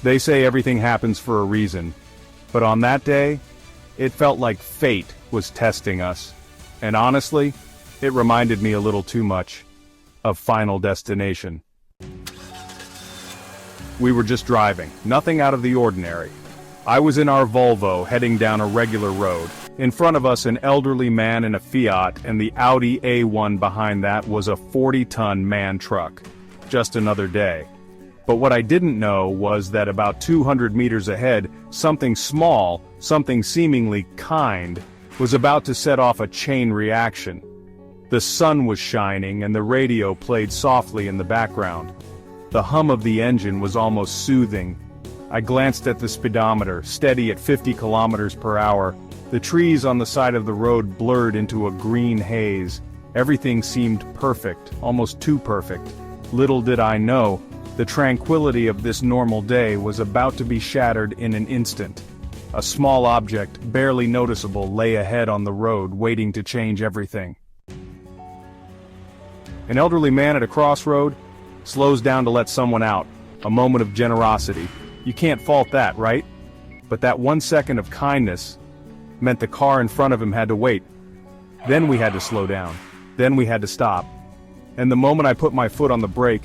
They say everything happens for a reason, but on that day, it felt like fate was testing us. And honestly, it reminded me a little too much of Final Destination. We were just driving, nothing out of the ordinary. I was in our Volvo heading down a regular road. In front of us, an elderly man in a Fiat, and the Audi A1 behind that was a 40-ton MAN truck. Just another day. But what I didn't know was that about 200 meters ahead, something small, something seemingly kind, was about to set off a chain reaction. The sun was shining and the radio played softly in the background. The hum of the engine was almost soothing. I glanced at the speedometer, steady at 50 kilometers per hour. The trees on the side of the road blurred into a green haze. Everything seemed perfect, almost too perfect. Little did I know, the tranquility of this normal day was about to be shattered in an instant. A small object, barely noticeable, lay ahead on the road, waiting to change everything. An elderly man at a crossroad slows down to let someone out, a moment of generosity. You can't fault that, right? But that 1 second of kindness meant the car in front of him had to wait. Then we had to slow down. Then we had to stop. And the moment I put my foot on the brake,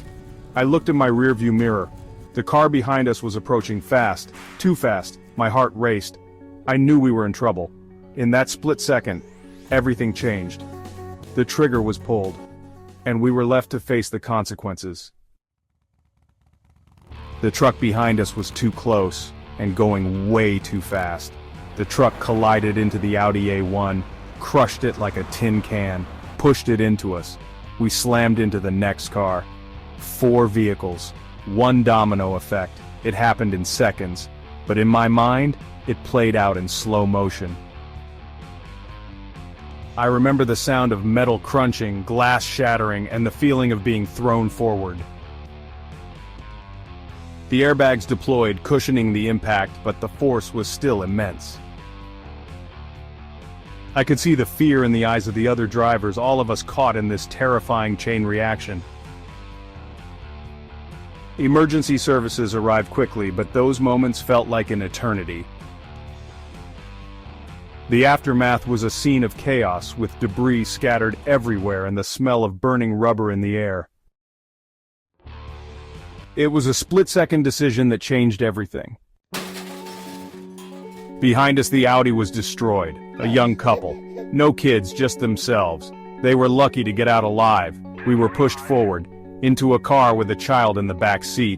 I looked in my rearview mirror. The car behind us was approaching fast, too fast. My heart raced. I knew we were in trouble. In that split second, everything changed. The trigger was pulled, and we were left to face the consequences. The truck behind us was too close, and going way too fast. The truck collided into the Audi A1, crushed it like a tin can, pushed it into us. We slammed into the next car. 4 vehicles, 1 domino effect. It happened in seconds, but in my mind, it played out in slow motion. I remember the sound of metal crunching, glass shattering, and the feeling of being thrown forward. The airbags deployed, cushioning the impact, but the force was still immense. I could see the fear in the eyes of the other drivers, all of us caught in this terrifying chain reaction. Emergency services arrived quickly, but those moments felt like an eternity. The aftermath was a scene of chaos, with debris scattered everywhere and the smell of burning rubber in the air. It was a split-second decision that changed everything. Behind us, the Audi was destroyed, a young couple. No kids, just themselves. They were lucky to get out alive. We were pushed forward, into a car with a child in the back seat.